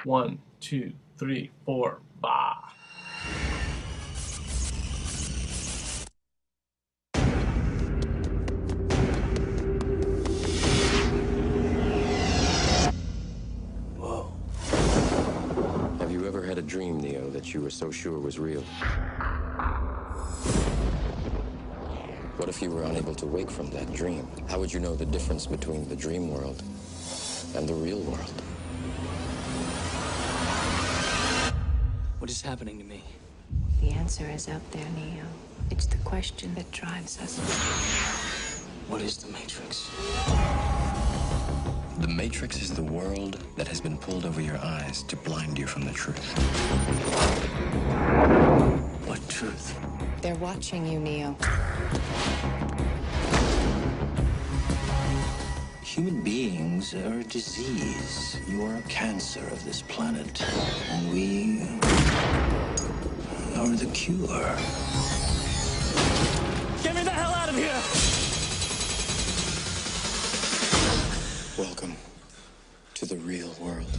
1, 2, 3, 4, bah. Whoa. Have you ever had a dream, Neo, that you were so sure was real? What if you were unable to wake from that dream? How would you know the difference between the dream world and the real world? What is happening to me? The answer is out there, Neo. It's the question that drives us. What is the Matrix? The Matrix is the world that has been pulled over your eyes to blind you from the truth. What truth? They're watching you, Neo. Human beings are a disease. You are a cancer of this planet. And we are the cure. Get me the hell out of here! Welcome to the real world.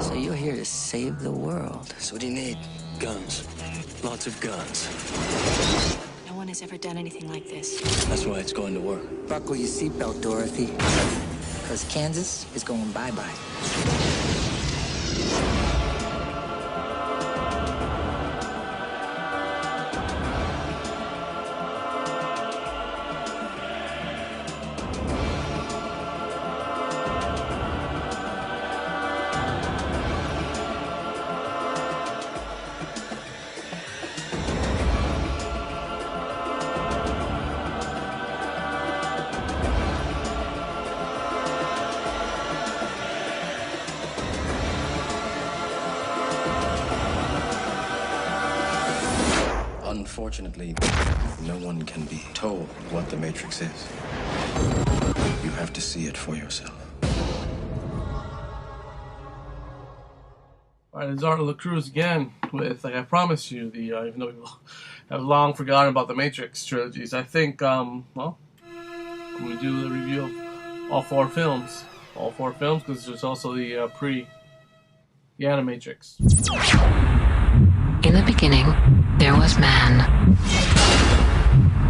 So you're here to save the world. So what do you need? Guns. Lots of guns. No one has ever done anything like this. That's why it's going to work. Buckle your seatbelt, Dorothy. Because Kansas is going bye-bye. Unfortunately, no one can be told what the Matrix is. You have to see it for yourself. Alright, it's Art LaCruz again with, like I promised you, the even though we have long forgotten about the Matrix trilogies, I think, well, we do the review of all four films. All four films, because there's also the the Animatrix. In the beginning, there was man.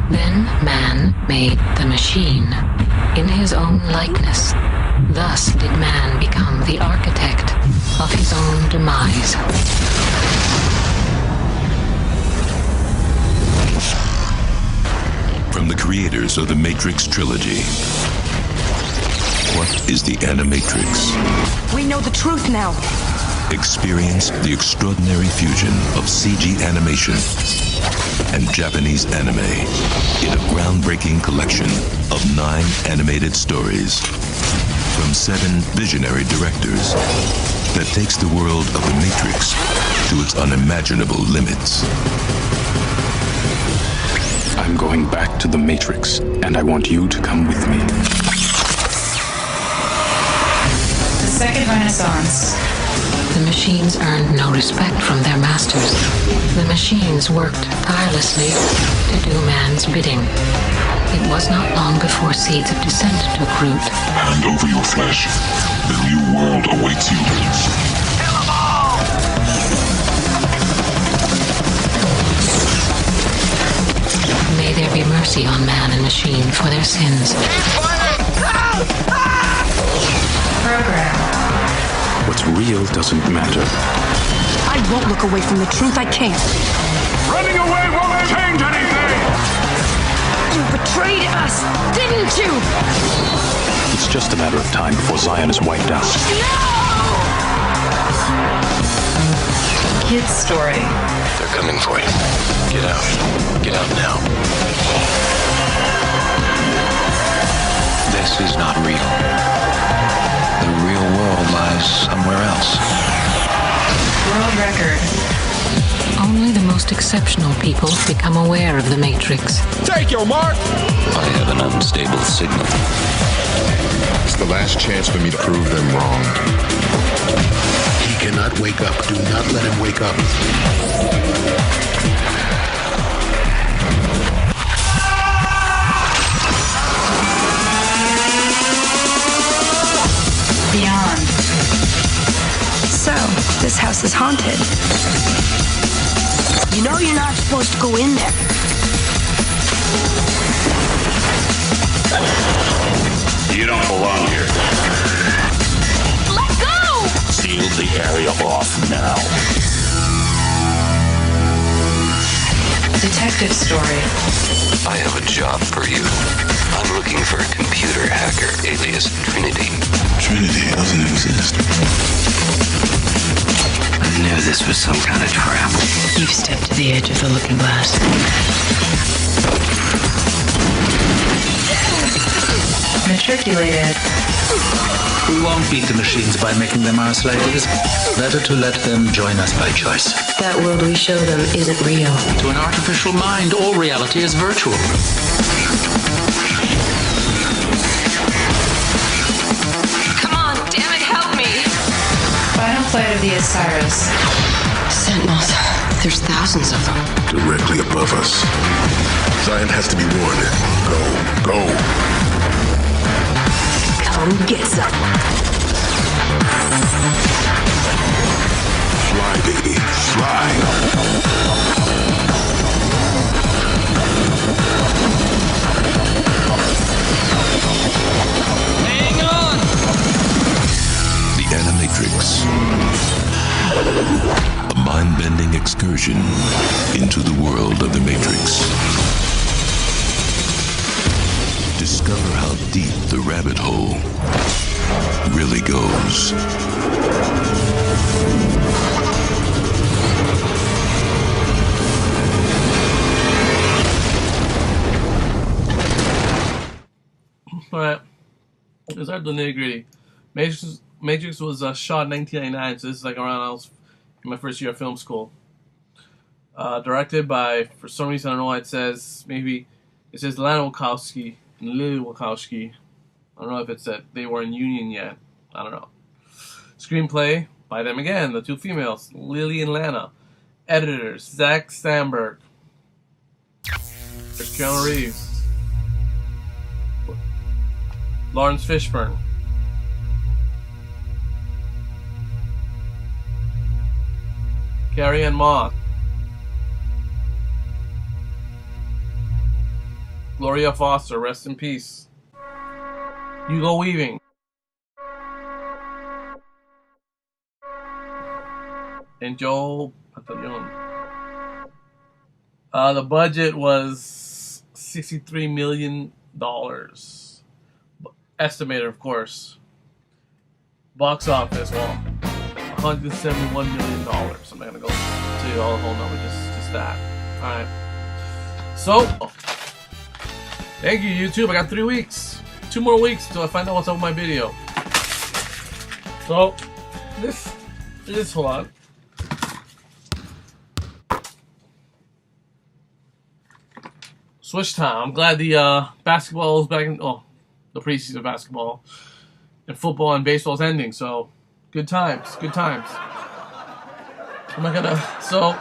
Then man made the machine in his own likeness. Thus did man become the architect of his own demise. From the creators of the Matrix trilogy, what is the Animatrix? We know the truth now. Experience the extraordinary fusion of CG animation and Japanese anime in a groundbreaking collection of 9 animated stories from 7 visionary directors that takes the world of the Matrix to its unimaginable limits. I'm going back to the Matrix, and I want you to come with me. The Second Renaissance. The machines earned no respect from their masters. The machines worked tirelessly to do man's bidding. It was not long before seeds of dissent took root. Hand over your flesh. The new world awaits you. Kill them all! May there be mercy on man and machine for their sins. Program. What's real doesn't matter. I won't look away from the truth. I can't. Running away won't change anything! You betrayed us, didn't you? It's just a matter of time before Zion is wiped out. No! Kid's story. They're coming for you. Get out. Get out now. This is not real. The real world lies somewhere else. World record. Only the most exceptional people become aware of the Matrix. Take your mark! I have an unstable signal. It's the last chance for me to prove them wrong. He cannot wake up. Do not let him wake up. house is haunted. You know you're not supposed to go in there. You don't belong here. Let go! Seal the area off now. Detective story. I have a job for you. I'm looking for a computer hacker alias Trinity. Trinity doesn't exist. I knew this was some kind of trap. You've stepped to the edge of the looking glass. Matriculated. We won't beat the machines by making them our slaves. Better to let them join us by choice. That world we show them isn't real. To an artificial mind, all reality is virtual. Come on, damn it, help me! Final flight of the Osiris. Sentinels. There's thousands of them. Directly above us. Zion has to be warned. Go. Come get some. Fly, baby. Fly. Hang on! The Animatrix. A mind-bending excursion into the world of the Matrix. Discover how deep the rabbit hole really goes. Alright, let's start the nitty gritty. Matrix was shot in 1999, so this is like around I was in my first year of film school. Directed by, for some reason I don't know why it says, maybe it says Lana Wachowski and Lily Wachowski. I don't know if it's that they were in union yet. I don't know. Screenplay by them again, the two females, Lily and Lana. Editors, Zach Stamberg. Keanu Reeves. Lawrence Fishburne. Carrie Ann Moss. Gloria Foster, rest in peace. Hugo Weaving. And Joe Pantaleon. The budget was $63 million. Estimated, of course. Box office, well, $171 million. I'm not gonna go tell you all the whole number, just that. Alright. So, thank you, YouTube. I got 3 weeks. 2 more weeks until I find out what's up with my video. So, this, hold on. Switch time. I'm glad the basketball is back in, the preseason basketball and football and baseball is ending. So, good times. I'm not gonna, fuck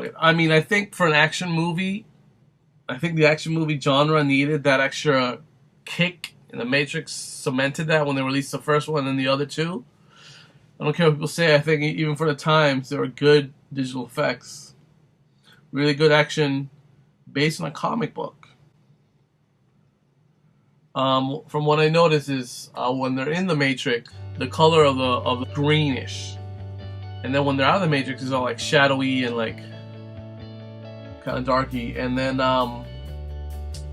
it. I mean, I think for an action movie, I think the action movie genre needed that extra kick, and The Matrix cemented that when they released the first one and the other two. I don't care what people say, I think even for the times, there were good digital effects. Really good action based on a comic book. From what I noticed is when they're in the Matrix, the color of the greenish, and then when they're out of the Matrix, it's all like shadowy and like kind of darky. And then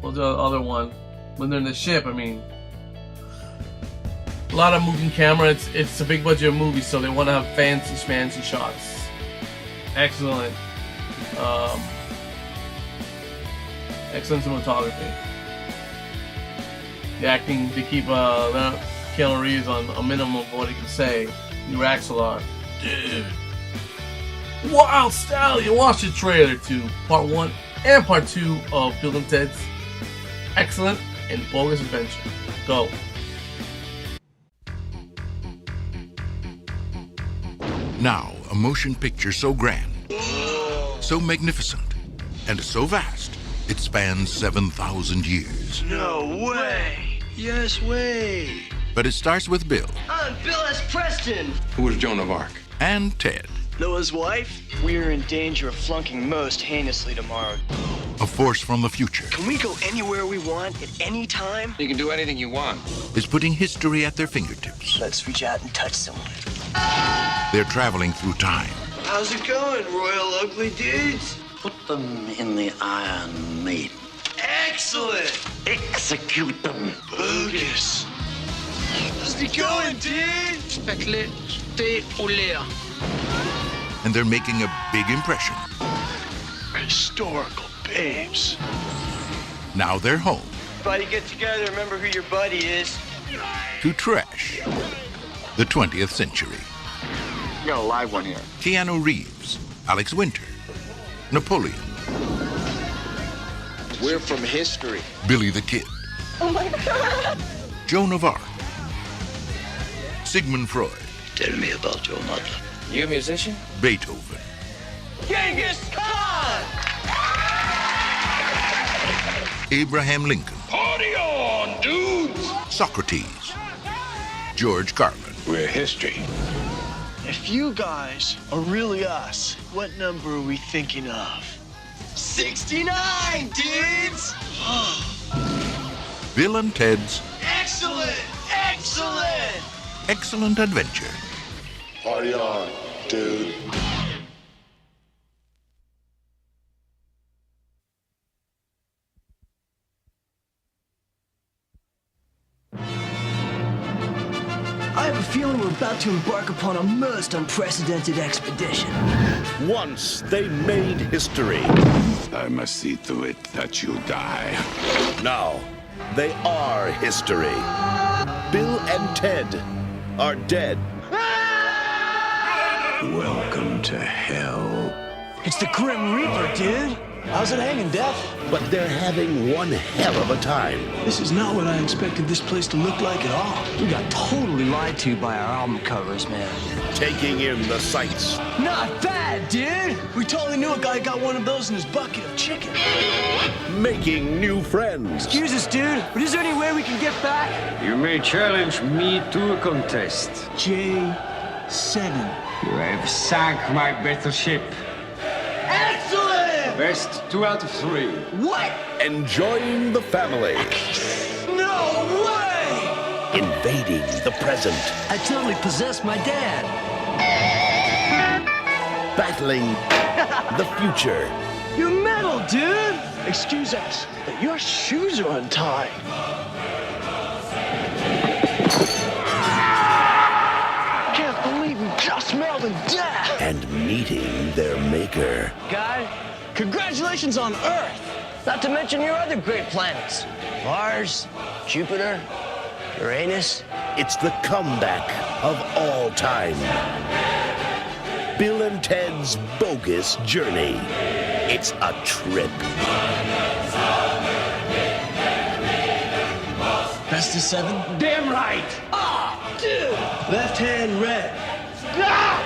what's the other one? When they're in the ship, I mean, a lot of moving camera. It's a big budget movie, so they want to have fancy shots. Excellent, excellent cinematography. The acting to keep Keanu Reeves on a minimum of what he can say. He racks a lot. Dude. Wild Stallion! Watch the trailer to Part 1 and Part 2 of Bill and Ted's Excellent and Bogus Adventure. Go. Now, a motion picture so grand, so magnificent, and so vast, it spans 7,000 years. No way! Yes way. But it starts with Bill. I'm Bill S. Preston! Who was Joan of Arc? and Ted. Noah's wife, we're in danger of flunking most heinously tomorrow. A force from the future. Can we go anywhere we want at any time? You can do anything you want. Is putting history at their fingertips. Let's reach out and touch someone. They're traveling through time. How's it going, Royal Ugly Dudes? Put them in the Iron Maiden. Excellent! Execute them. Bogus. How's it going, dude? And they're making a big impression. Historical babes. Now they're home. Everybody get together, remember who your buddy is. To trash the 20th century. You got a live one here. Keanu Reeves, Alex Winter, Napoleon. We're from history. Billy the Kid. Oh my God. Joan of Arc. Sigmund Freud. Tell me about your mother. You a musician? Beethoven. Genghis Khan! Abraham Lincoln. Party on, dudes! Socrates. George Carlin. We're history. If you guys are really us, what number are we thinking of? 69, dudes! Bill and Ted's Excellent! Excellent! Excellent Adventure. Party on, dude. I have a feeling we're about to embark upon a most unprecedented expedition. Once they made history. I must see to it that you die. Now, they are history. Bill and Ted are dead. Welcome to hell. It's the Grim Reaper, dude. How's it hanging, Death? But they're having one hell of a time. This is not what I expected this place to look like at all. We got totally lied to by our album covers, man. Taking in the sights. Not bad, dude. We totally knew a guy got one of those in his bucket of chicken. Making new friends. Excuse us, dude, but is there any way we can get back? You may challenge me to a contest. J7. You have sunk my battleship. Excellent! Best 2 out of 3. What? Enjoying the family. No way! Invading the present. I totally possessed my dad. Battling the future. You metal, dude! Excuse us, but your shoes are untied. Can't believe we just smelled in death! And meeting their maker. Guy, congratulations on Earth! Not to mention your other great planets. Mars, Jupiter, Uranus. It's the comeback of all time. Bill and Ted's Bogus Journey. It's a trip. Best of 7? Damn right! Ah, dude! Left hand red. Ah!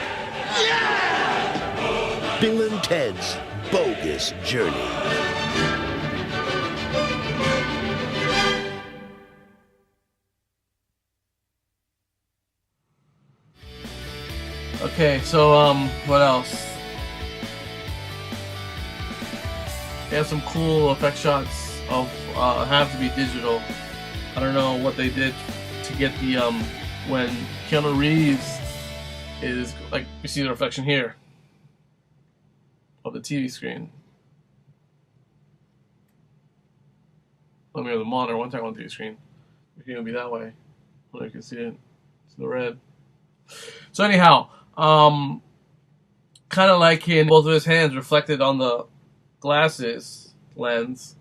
Yeah! Bill and Ted's Bogus Journey. Okay, so what else? They have some cool effect shots of have to be digital. I don't know what they did to get the when Keanu Reeves is like, you see the reflection here of the TV screen. Let me know the monitor. One time on the TV screen, it's gonna be that way. So you can see it. It's the red. So anyhow, kind of like in both of his hands reflected on the glasses lens,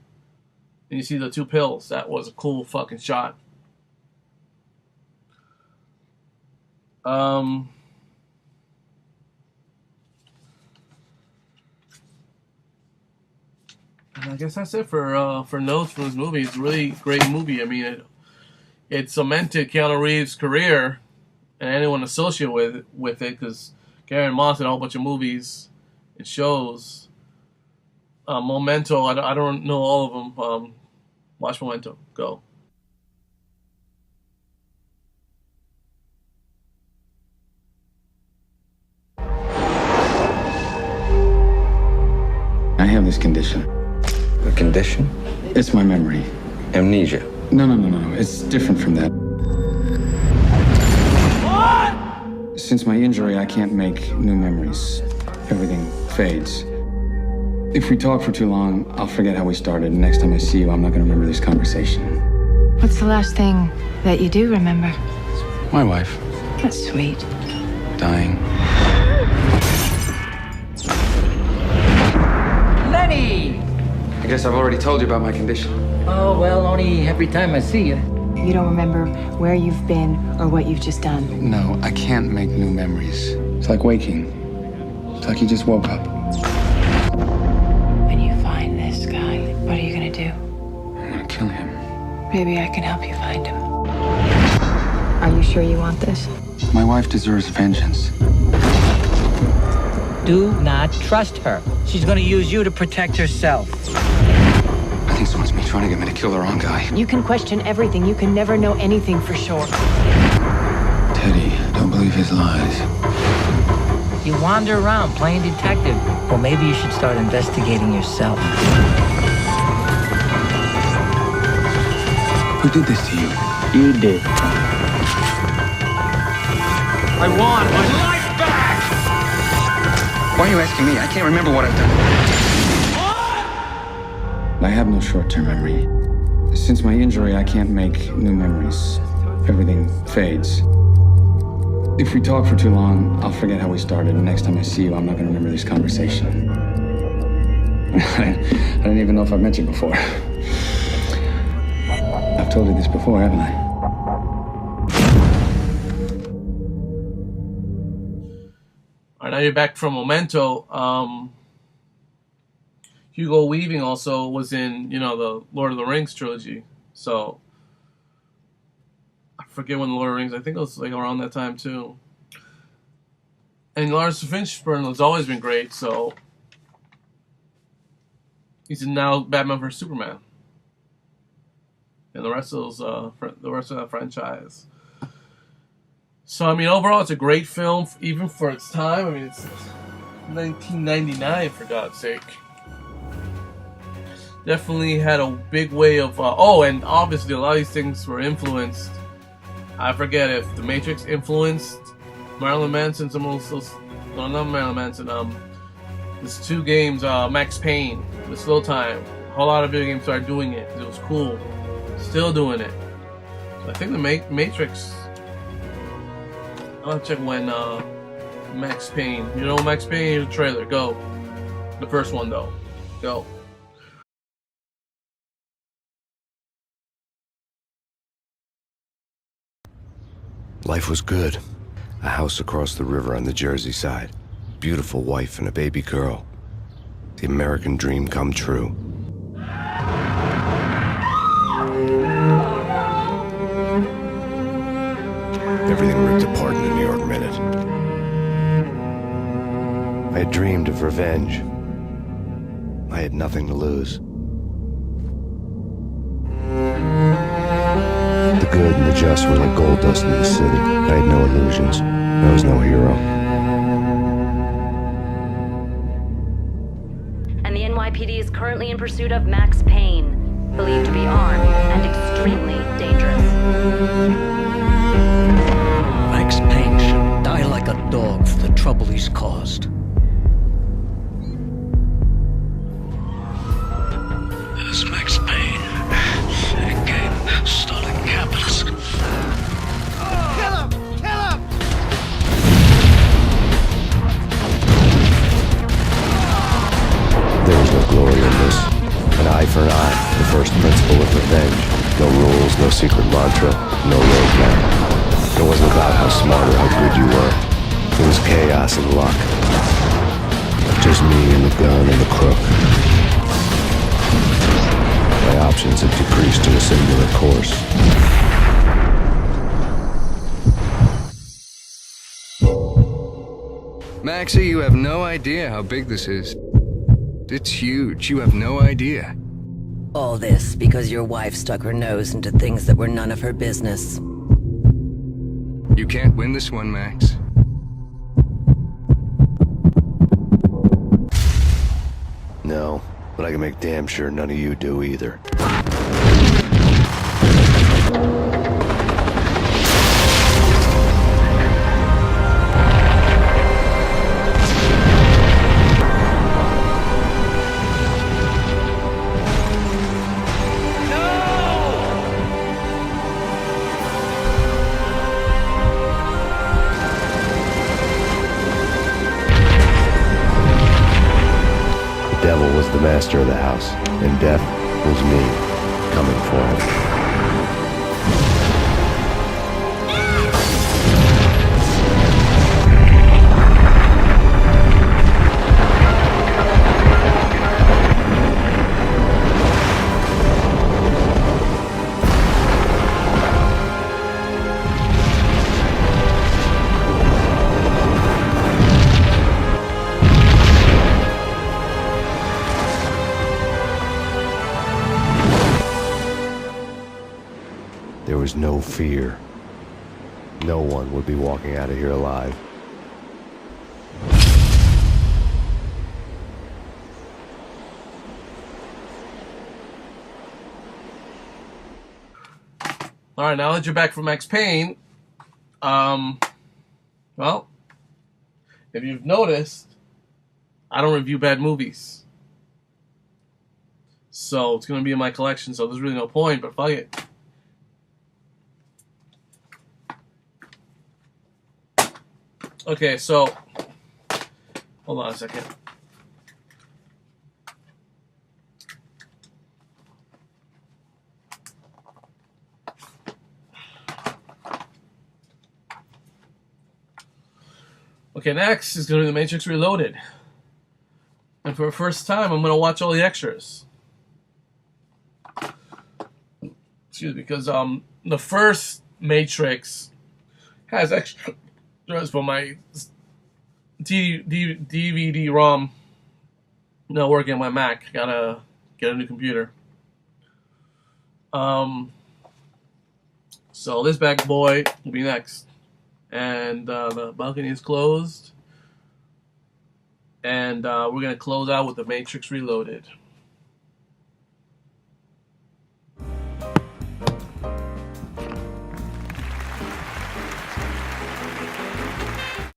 and you see the 2 pills. That was a cool fucking shot. And I guess that's it for notes from this movie. It's a really great movie. I mean, it cemented Keanu Reeves' career and anyone associated with it, because Gary Moss had a whole bunch of movies and shows. Momento, I don't know all of them. Watch Momento. Go. have this condition. A condition? It's my memory. Amnesia? No. It's different from that. What? Since my injury, I can't make new memories. Everything fades. If we talk for too long, I'll forget how we started. And next time I see you, I'm not going to remember this conversation. What's the last thing that you do remember? My wife. That's sweet. Dying. Lenny! I guess I've already told you about my condition. Oh, well, only every time I see you. You don't remember where you've been or what you've just done? No, I can't make new memories. It's like waking. It's like you just woke up. When you find this guy, what are you gonna do? I'm gonna kill him. Maybe I can help you find him. Are you sure you want this? My wife deserves vengeance. Do not trust her. She's gonna use you to protect herself. I think someone's been trying to get me to kill the wrong guy. You can question everything. You can never know anything for sure. Teddy, don't believe his lies. You wander around playing detective. Well, maybe you should start investigating yourself. Who did this to you? You did. I want my life back! Why are you asking me? I can't remember what I've done. I have no short-term memory. Since my injury, I can't make new memories. Everything fades. If we talk for too long, I'll forget how we started. And next time I see you, I'm not going to remember this conversation. I don't even know if I've met you before. I've told you this before, haven't I? All right, now you're back from Momento. Hugo Weaving also was in, the Lord of the Rings trilogy. So, I forget when the Lord of the Rings, I think it was like around that time too. And Lars Fishburne has always been great, so he's in now Batman vs Superman. And the rest of that franchise. So, overall, it's a great film, even for its time. It's 1999, for God's sake. Definitely had a big way of... and obviously a lot of these things were influenced. I forget if The Matrix influenced Marilyn Manson, not Marilyn Manson. There's two games, Max Payne, The Slow Time. A whole lot of video games started doing it because it was cool. Still doing it. So I think The Matrix... I'll check when Max Payne. Max Payne, here's the trailer. Go. The first one, though. Go. Life was good. A house across the river on the Jersey side. Beautiful wife and a baby girl. The American dream come true. Everything ripped apart in a New York minute. I had dreamed of revenge. I had nothing to lose. The good and the just were like gold dust in the city. I had no illusions. I was no hero. And the NYPD is currently in pursuit of Max Payne, believed to be armed and extremely dangerous. Max Payne should die like a dog for the trouble he's caused. It's Max Payne. Again, starting capitalist. Kill him! Kill him! There was no glory in this. An eye for an eye, the first principle of revenge. No rules, no secret mantra, no roadmap. It wasn't about how smart or how good you were. It was chaos and luck. Just me and the gun and the crook. My options had decreased to a singular course. Maxie, you have no idea how big this is. It's huge. You have no idea. All this because your wife stuck her nose into things that were none of her business. You can't win this one, Max. No. But I can make damn sure none of you do either. The devil was the master of the house, and death was me, coming for him. There was no fear. No one would be walking out of here alive. Alright, now that you're back from Max Payne, well, if you've noticed, I don't review bad movies. So it's going to be in my collection, so there's really no point, but fuck it. Okay, so, hold on a second. Okay, next is going to be The Matrix Reloaded. And for the first time, I'm going to watch all the extras. Excuse me, because the first Matrix has extras for my DVD-ROM not working on my Mac. Gotta get a new computer. So this bad boy will be next. And the balcony is closed. And we're going to close out with The Matrix Reloaded.